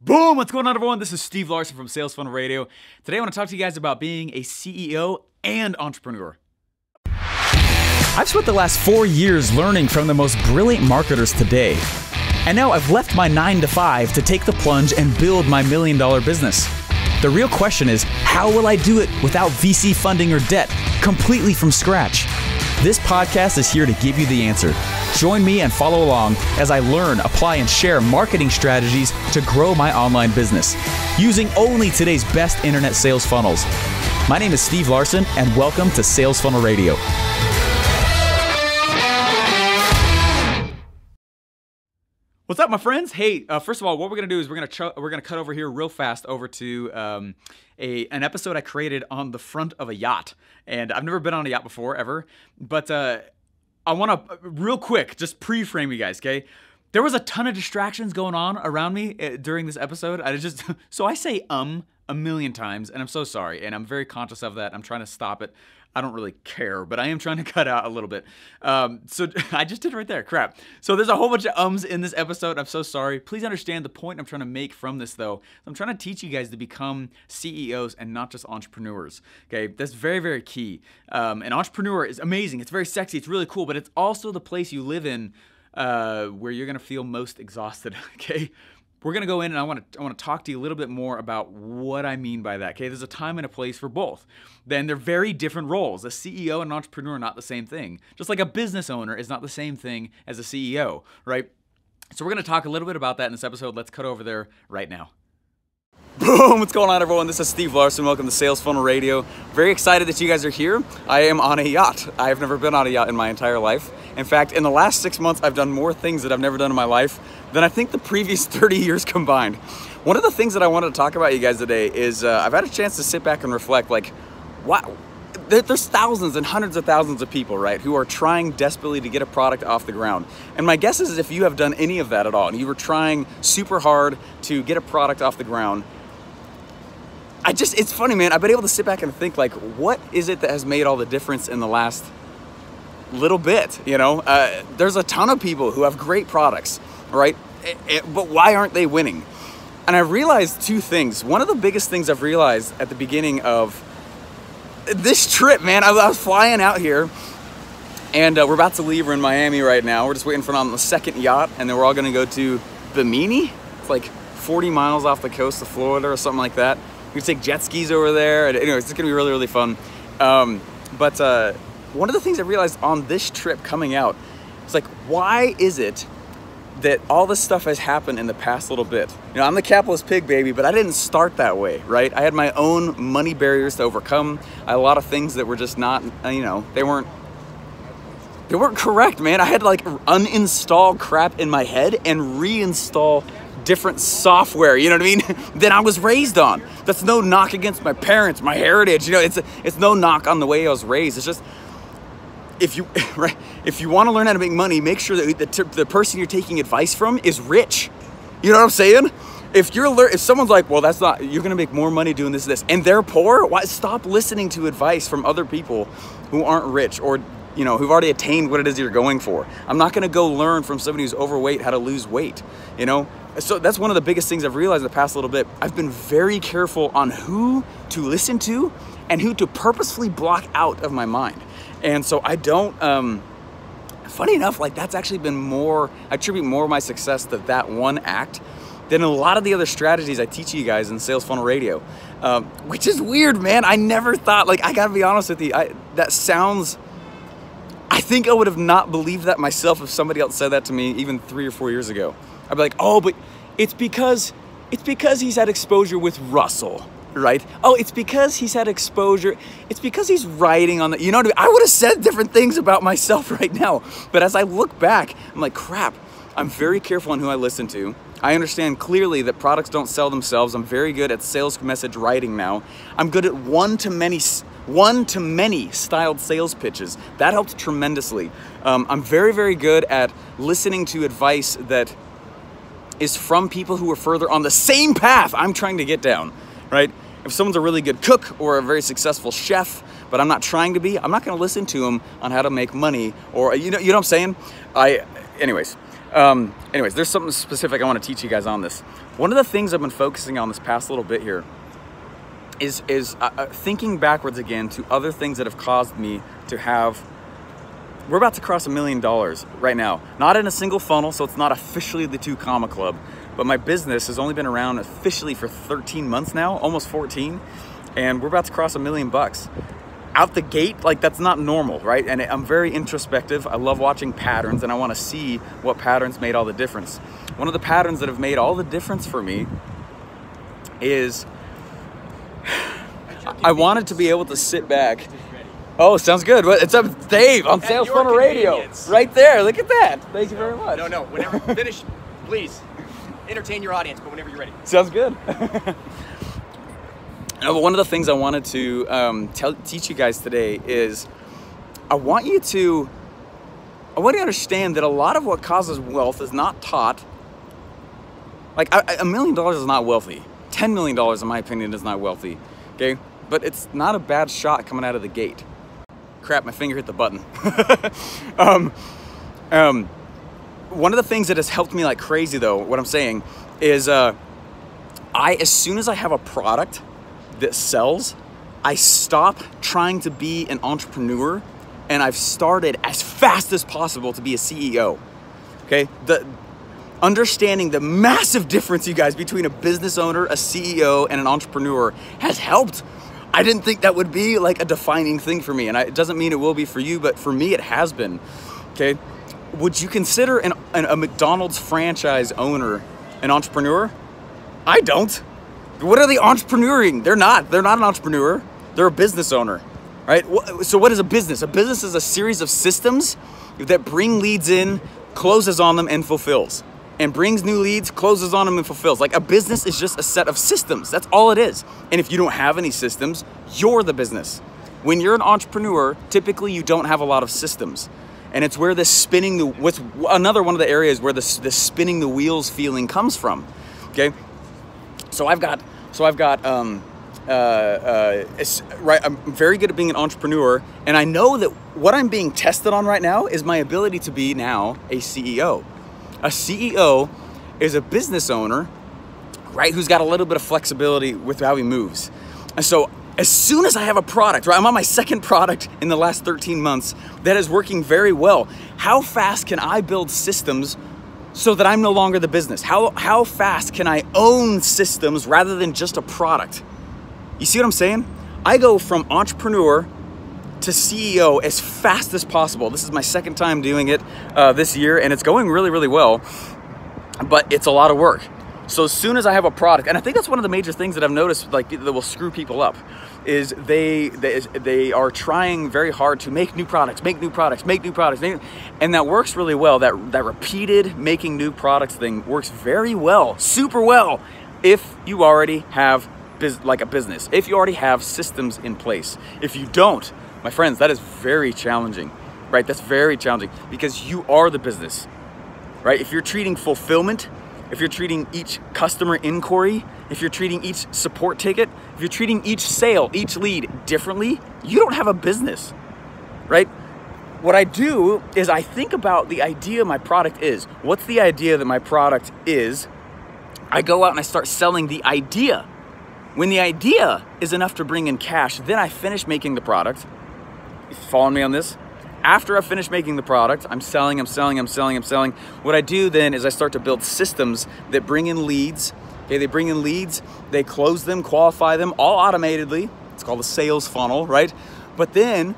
Boom! What's going on, everyone? This is Steve Larsen from Sales Funnel Radio. Today I want to talk to you guys about being a CEO and entrepreneur. I've spent the last 4 years learning from the most brilliant marketers today. And now I've left my 9-to-5 to take the plunge and build my $1 million business. The real question is, how will I do it without VC funding or debt, completely from scratch? This podcast is here to give you the answer. Join me and follow along as I learn, apply, and share marketing strategies to grow my online business using only today's best internet sales funnels. My name is Steve Larsen, and welcome to Sales Funnel Radio. What's up, my friends? Hey, first of all, what we're gonna do is we're gonna cut over here real fast over to an episode I created on the front of a yacht, and I've never been on a yacht before ever, but I want to real quick just pre-frame you guys, okay? There was a ton of distractions going on around me during this episode. So I say a million times, and I'm so sorry, and I'm very conscious of that. I'm trying to stop it. I don't really care, but I am trying to cut out a little bit. So I just did it right there, crap. So there's a whole bunch of ums in this episode. I'm so sorry. Please understand the point I'm trying to make from this, though. I'm trying to teach you guys to become CEOs and not just entrepreneurs, okay? That's very, very key. An entrepreneur is amazing. It's very sexy. It's really cool, but it's also the place you live in where you're going to feel most exhausted, okay? We're going to go in, and I want to talk to you a little bit more about what I mean by that, okay? There's a time and a place for both. Then they're very different roles. A CEO and an entrepreneur are not the same thing. Just like a business owner is not the same thing as a CEO, right? So we're going to talk a little bit about that in this episode. Let's cut over there right now. Boom! What's going on, everyone? This is Steve Larsen. Welcome to Sales Funnel Radio. Very excited that you guys are here. I am on a yacht. I have never been on a yacht in my entire life. In fact, in the last 6 months, I've done more things that I've never done in my life than I think the previous 30 years combined. One of the things that I wanted to talk about you guys today is I've had a chance to sit back and reflect, like, wow, there's thousands and hundreds of thousands of people, right, who are trying desperately to get a product off the ground. And my guess is if you have done any of that at all, and you were trying super hard to get a product off the ground, it's funny, man. I've been able to sit back and think, like, what is it that has made all the difference in the last little bit, you know? There's a ton of people who have great products, right? But why aren't they winning? And I realized two things. One of the biggest things I've realized at the beginning of this trip, man, I was flying out here, and we're about to leave. We're in Miami right now. We're just waiting for on the second yacht, and then we're all gonna go to Bimini. It's like 40 miles off the coast of Florida or something like that. We can take jet skis over there. And anyways, it's gonna be really, really fun. But one of the things I realized on this trip coming out, it's like, why is it that all this stuff has happened in the past little bit? You know, I'm the capitalist pig, baby, but I didn't start that way, right? I had my own money barriers to overcome. I had a lot of things that were just not, you know, they weren't correct, man. I had to like uninstall crap in my head and reinstall different software, you know what I mean, than I was raised on. That's no knock against my parents, my heritage, you know, it's no knock on the way I was raised. It's just, if you want to learn how to make money, make sure that the person you're taking advice from is rich. You know what I'm saying? If someone's like, well, that's not, you're gonna make more money doing this, and they're poor, why stop listening to advice from other people who aren't rich or, you know, who've already attained what it is you're going for. I'm not gonna go learn from somebody who's overweight how to lose weight, you know? So that's one of the biggest things I've realized in the past little bit. I've been very careful on who to listen to and who to purposefully block out of my mind. And so I don't, funny enough, like that's actually been I attribute more of my success to that one act than a lot of the other strategies I teach you guys in Sales Funnel Radio, which is weird, man. I never thought, like, I gotta be honest with you, I think I would have not believed that myself if somebody else said that to me even 3 or 4 years ago. I'd be like, oh, but it's because he's had exposure with Russell, right? Oh, it's because he's had exposure. It's because he's writing on the, you know what I mean? I would have said different things about myself right now. But as I look back, I'm like, crap, I'm very careful on who I listen to. I understand clearly that products don't sell themselves. I'm very good at sales message writing now. I'm good at one-to-many styled sales pitches. That helped tremendously. I'm very, very good at listening to advice that is from people who are further on the same path I'm trying to get down, right? If someone's a really good cook or a very successful chef, but I'm not trying to be, I'm not gonna listen to them on how to make money or, you know what I'm saying? Anyways, Anyways, there's something specific I want to teach you guys on this. One of the things I've been focusing on this past little bit here is thinking backwards again to other things that have caused me to have. We're about to cross $1 million right now. Not in a single funnel, so it's not officially the 2 Comma Club, but my business has only been around officially for 13 months now, almost 14, and we're about to cross $1 million. Out the gate, like, that's not normal, right? And I'm very introspective. I love watching patterns, and I want to see what patterns made all the difference. One of the patterns that have made all the difference for me is I wanted to be able to sit back. Oh, sounds good. It's up, Dave, on Sales Funnel Radio. Right there. Look at that. Thank you very much. No. Whenever you finish, please entertain your audience, but whenever you're ready. Sounds good. One of the things I wanted to teach you guys today is I want you to understand that a lot of what causes wealth is not taught. Like, $1 million is not wealthy. $10 million, in my opinion, is not wealthy. Okay? But it's not a bad shot coming out of the gate. Crap, my finger hit the button. One of the things that has helped me like crazy, though, what I'm saying is as soon as I have a product that sells, I stop trying to be an entrepreneur, and I've started as fast as possible to be a CEO. Okay? Understanding the massive difference, you guys, between a business owner, a CEO, and an entrepreneur has helped. I didn't think that would be like a defining thing for me, and it doesn't mean it will be for you, but for me it has been. Okay? Would you consider a McDonald's franchise owner an entrepreneur? I don't. What are they entrepreneuring? They're not an entrepreneur. They're a business owner, right? So what is a business? A business is a series of systems that bring leads in, closes on them, and fulfills. And brings new leads, closes on them, and fulfills. Like, a business is just a set of systems. That's all it is. And if you don't have any systems, you're the business. When you're an entrepreneur, typically you don't have a lot of systems. And it's where this another one of the areas where the spinning the wheels feeling comes from. Okay? So I'm very good at being an entrepreneur, and I know that what I'm being tested on right now is my ability to be now a CEO. A CEO is a business owner, right, who's got a little bit of flexibility with how he moves. And so as soon as I have a product, right, I'm on my second product in the last 13 months that is working very well. How fast can I build systems so that I'm no longer the business? How fast can I own systems rather than just a product? You see what I'm saying? I go from entrepreneur to CEO as fast as possible. This is my second time doing it this year, and it's going really, really well, but it's a lot of work. So as soon as I have a product, and I think that's one of the major things that I've noticed, like, that will screw people up, is they are trying very hard to make new products, and that works really well. That repeated making new products thing works very well, super well, if you already have a business, if you already have systems in place. If you don't, my friends, that is very challenging, right? That's very challenging because you are the business, right? If you're treating fulfillment, if you're treating each customer inquiry, if you're treating each support ticket, if you're treating each sale, each lead differently, you don't have a business, right? What I do is I think about the idea my product is. What's the idea that my product is? I go out and I start selling the idea. When the idea is enough to bring in cash, then I finish making the product. You following me on this? After I finish making the product, I'm selling. What I do then is I start to build systems that bring in leads. Okay, they bring in leads, they close them, qualify them, all automatedly. It's called a sales funnel, right? But then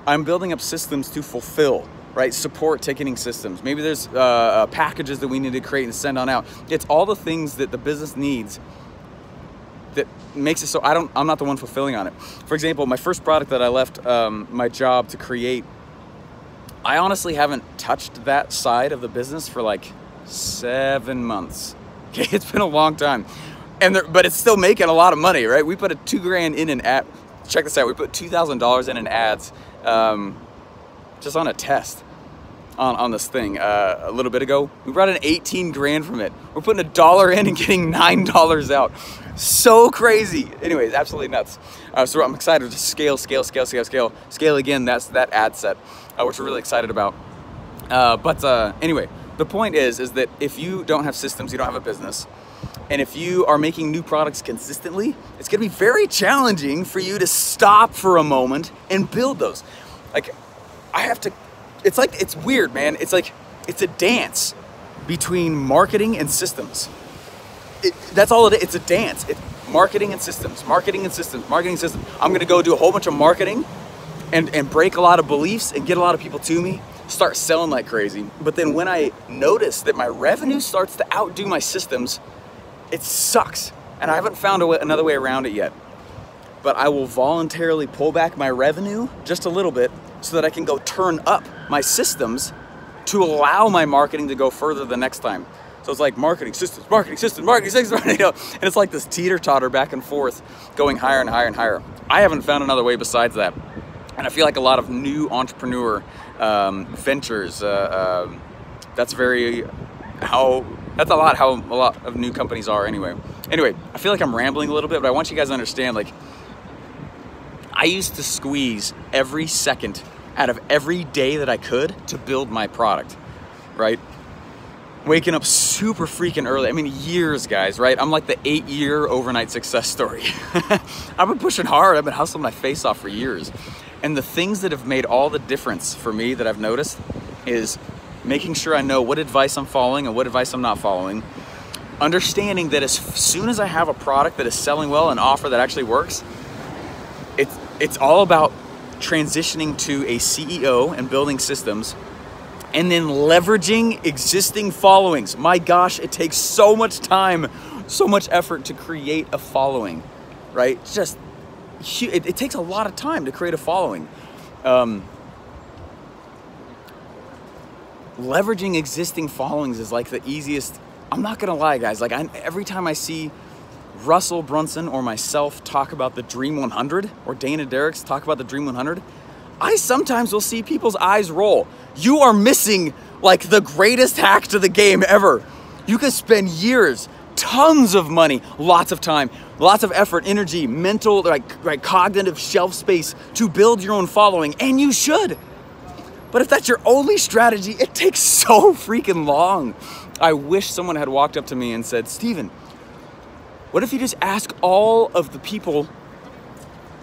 I'm building up systems to fulfill, right? Support ticketing systems. Maybe there's packages that we need to create and send on out. It's all the things that the business needs that makes it so I'm not the one fulfilling on it. For example, my first product that I left my job to create, I honestly haven't touched that side of the business for like 7 months. Okay, it's been a long time, but it's still making a lot of money, right? We put a $2,000 in an ad. Check this out. We put $2,000 in ads just on a test on this thing a little bit ago. We brought in 18 grand from it. We're putting $1 in and getting $9 out. So crazy. Anyways, absolutely nuts. So I'm excited to scale again. That's that ad set, which we're really excited about. Anyway, the point is that if you don't have systems, you don't have a business. And if you are making new products consistently, it's gonna be very challenging for you to stop for a moment and build those. Like, it's weird, man. It's like, it's a dance between marketing and systems. That's all it is. It's a dance. It's marketing and systems, marketing and systems, marketing and systems. I'm gonna go do a whole bunch of marketing and break a lot of beliefs and get a lot of people to me, start selling like crazy. But then when I notice that my revenue starts to outdo my systems, it sucks. And I haven't found another way around it yet. But I will voluntarily pull back my revenue just a little bit so that I can go turn up my systems to allow my marketing to go further the next time. So it's like marketing systems, marketing systems, marketing systems, you know, and it's like this teeter-totter back and forth, going higher and higher and higher. I haven't found another way besides that. And I feel like a lot of new entrepreneur ventures, that's a lot how a lot of new companies are anyway. Anyway, I feel like I'm rambling a little bit, but I want you guys to understand, like, I used to squeeze every second out of every day that I could to build my product, right? Waking up super freaking early. I mean, years, guys, right? I'm like the 8-year overnight success story. I've been pushing hard. I've been hustling my face off for years. And the things that have made all the difference for me that I've noticed is making sure I know what advice I'm following and what advice I'm not following. Understanding that as soon as I have a product that is selling well, an offer that actually works, it's all about transitioning to a CEO and building systems and then leveraging existing followings. My gosh, it takes so much time, so much effort to create a following, right? It takes a lot of time to create a following. Leveraging existing followings is like the easiest. I'm not gonna lie, guys. Like, every time I see Russell Brunson or myself talk about the Dream 100, or Dana Derricks talk about the Dream 100, I sometimes will see people's eyes roll. You are missing like the greatest hack to the game ever. You could spend years, tons of money, lots of time, lots of effort, energy, mental, like cognitive shelf space to build your own following, and you should. But if that's your only strategy, it takes so freaking long. I wish someone had walked up to me and said, Steven, what if you just ask all of the people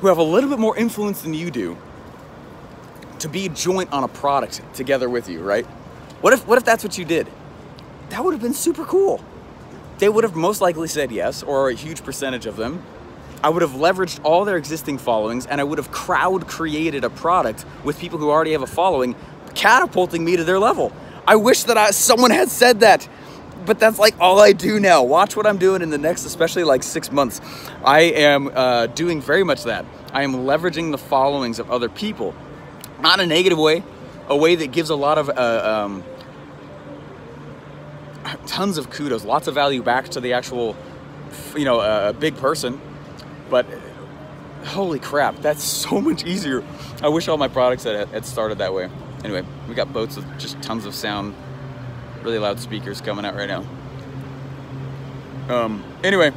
who have a little bit more influence than you do to be joint on a product together with you, right? What if that's what you did? That would have been super cool. They would have most likely said yes, or a huge percentage of them. I would have leveraged all their existing followings, and I would have crowd created a product with people who already have a following, catapulting me to their level. I wish that someone had said that, but that's like all I do now. Watch what I'm doing in the next, especially like 6 months. I am doing very much that. I am leveraging the followings of other people. Not in a negative way, a way that gives a lot of, tons of kudos, lots of value back to the actual, big person. But holy crap, that's so much easier. I wish all my products had started that way. Anyway, we got boats with just tons of sound, really loud speakers coming out right now. Anyway,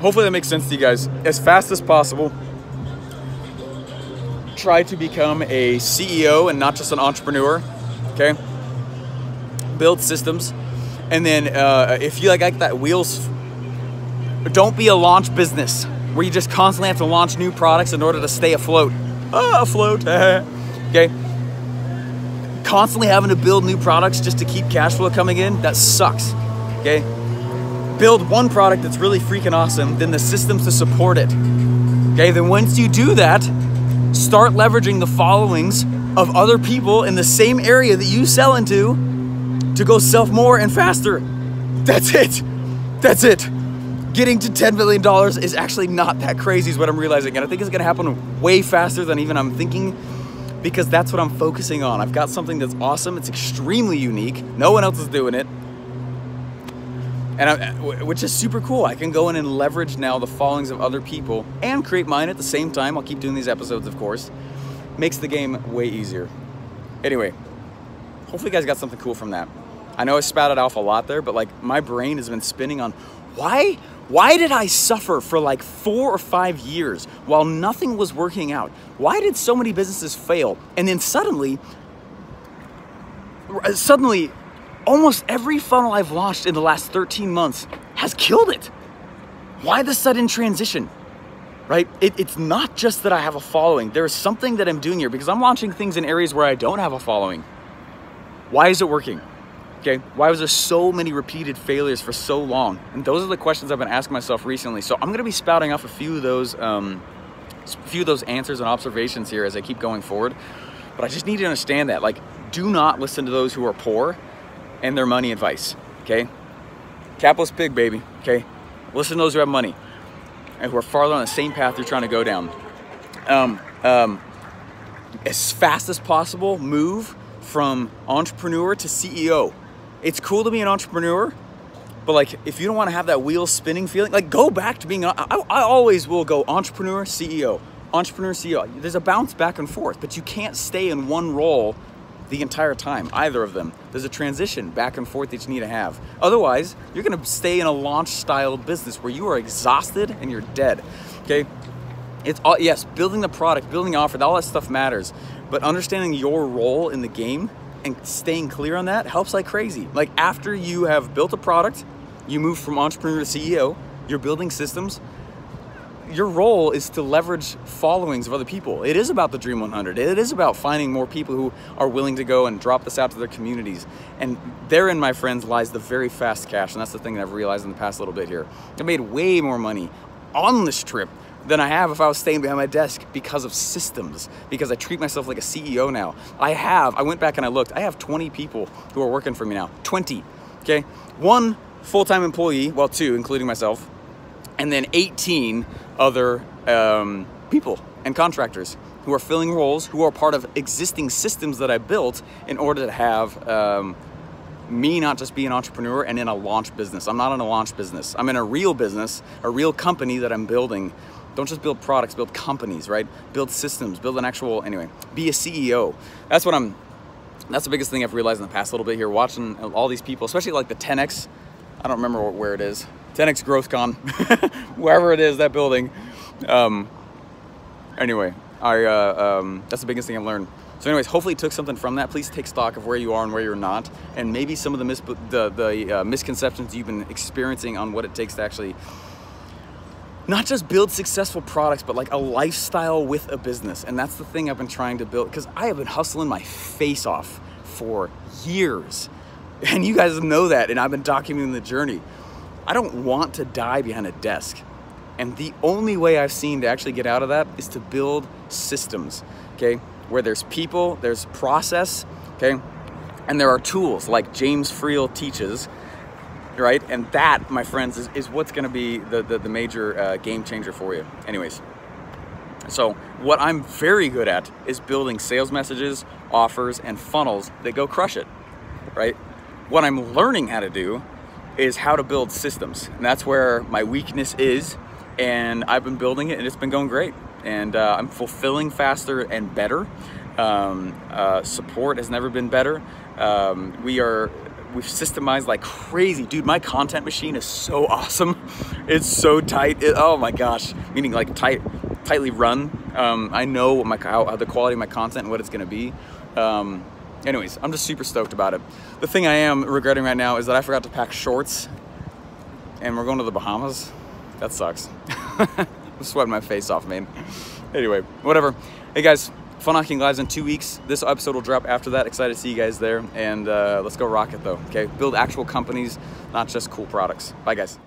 hopefully that makes sense to you guys. As fast as possible, try to become a CEO and not just an entrepreneur, okay? Build systems. And then if you like that wheels, don't be a launch business where you just constantly have to launch new products in order to stay afloat. Afloat, okay? Constantly having to build new products just to keep cash flow coming in, that sucks, okay? Build one product that's really freaking awesome, then the systems to support it, okay? Then once you do that, start leveraging the followings of other people in the same area that you sell into to go sell more and faster. That's it. That's it. Getting to $10 million is actually not that crazy is what I'm realizing. And I think it's gonna happen way faster than even I'm thinking, because that's what I'm focusing on. I've got something that's awesome. It's extremely unique. No one else is doing it. And which is super cool. I can go in and leverage now the followings of other people and create mine at the same time. I'll keep doing these episodes, of course. Makes the game way easier. Anyway, hopefully you guys got something cool from that. I know I spouted off a lot there, but like my brain has been spinning on why did I suffer for like 4 or 5 years while nothing was working out? Why did so many businesses fail? And then suddenly almost every funnel I've launched in the last 13 months has killed it. Why the sudden transition, right? It's not just that I have a following. There's something that I'm doing here because I'm launching things in areas where I don't have a following. Why is it working? Okay, why was there so many repeated failures for so long? And those are the questions I've been asking myself recently. So I'm gonna be spouting off a few of those answers and observations here as I keep going forward. But I just need you to understand that, like, do not listen to those who are poor and their money advice, okay? Capitalist pig, baby, okay? Listen to those who have money and who are farther on the same path you're trying to go down. As fast as possible, move from entrepreneur to CEO. It's cool to be an entrepreneur, but like, if you don't want to have that wheel spinning feeling, like, go back to being, I always will go entrepreneur, CEO, entrepreneur, CEO. There's a bounce back and forth, but you can't stay in one role the entire time, either of them. There's a transition back and forth that you need to have. Otherwise, you're gonna stay in a launch style business where you are exhausted and you're dead, okay? It's all, yes, building the product, building the offer, all that stuff matters, but understanding your role in the game and staying clear on that helps like crazy. Like, after you have built a product, you move from entrepreneur to CEO, you're building systems, your role is to leverage followings of other people. It is about the Dream 100. It is about finding more people who are willing to go and drop this out to their communities. And therein, my friends, lies the very fast cash. And that's the thing that I've realized in the past little bit here. I made way more money on this trip than I have if I was staying behind my desk because of systems, because I treat myself like a CEO now. I went back and I looked, I have 20 people who are working for me now, 20, okay? 1 full-time employee, well, 2, including myself, and then 18 other people and contractors who are filling roles, who are part of existing systems that I built in order to have me not just be an entrepreneur and in a launch business. I'm not in a launch business. I'm in a real business, a real company that I'm building. Don't just build products, build companies, right? Build systems, build an actual, anyway, be a CEO. That's the biggest thing I've realized in the past little bit here, watching all these people, especially like the 10X, I don't remember where it is, 10X GrowthCon, wherever it is, that building. Anyway, that's the biggest thing I've learned. So anyways, hopefully you took something from that. Please take stock of where you are and where you're not, and maybe some of the misconceptions you've been experiencing on what it takes to actually not just build successful products, but like a lifestyle with a business. And that's the thing I've been trying to build, because I have been hustling my face off for years. And you guys know that, and I've been documenting the journey. I don't want to die behind a desk. And the only way I've seen to actually get out of that is to build systems, okay? Where there's people, there's process, okay? And there are tools like James Friel teaches, right? And that, my friends, is what's gonna be the major game changer for you. Anyways, so what I'm very good at is building sales messages, offers, and funnels that go crush it, right? What I'm learning how to do is how to build systems. And that's where my weakness is. And I've been building it and it's been going great. And I'm fulfilling faster and better. Support has never been better. We've systemized like crazy. Dude, my content machine is so awesome. It's so tight. Oh my gosh. Meaning like tightly run. I know what how the quality of my content and what it's gonna be. Anyways, I'm just super stoked about it. The thing I am regretting right now is that I forgot to pack shorts and we're going to the Bahamas. That sucks. I'm sweating my face off, man. Anyway, whatever. Hey guys, Funnel Hacking Live's in 2 weeks. This episode will drop after that. Excited to see you guys there. And let's go rock it though, okay? Build actual companies, not just cool products. Bye guys.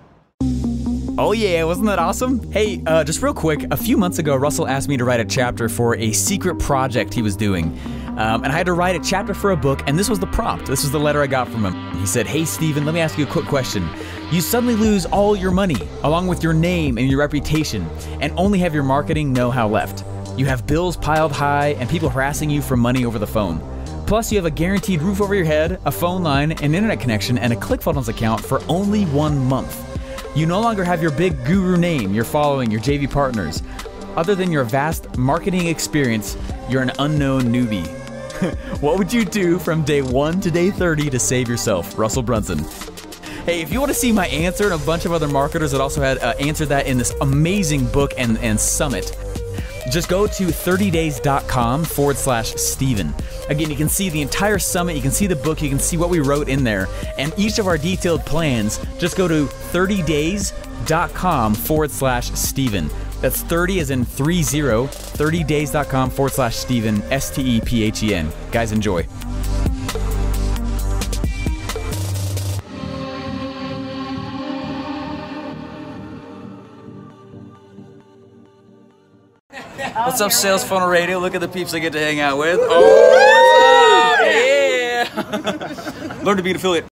Oh yeah, wasn't that awesome? Hey, just real quick, a few months ago, Russell asked me to write a chapter for a secret project he was doing. And I had to write a chapter for a book, and this was the prompt. This was the letter I got from him. He said, "Hey Steven, let me ask you a quick question. You suddenly lose all your money, along with your name and your reputation, and only have your marketing know-how left. You have bills piled high and people harassing you for money over the phone. Plus, you have a guaranteed roof over your head, a phone line, an internet connection, and a ClickFunnels account for only 1 month. You no longer have your big guru name, your following, your JV partners. Other than your vast marketing experience, you're an unknown newbie. What would you do from day 1 to day 30 to save yourself?" Russell Brunson. Hey, if you want to see my answer and a bunch of other marketers that also had answered that in this amazing book and summit, just go to 30days.com/Steven. Again, you can see the entire summit, you can see the book, you can see what we wrote in there, and each of our detailed plans, just go to 30days.com/Steven. That's 30 as in 30, 30days.com/Steven, STEPHEN. Guys, enjoy. What's up, Sales Funnel Radio? Look at the peeps I get to hang out with. Oh, what's up? Yeah! Learn to be an affiliate.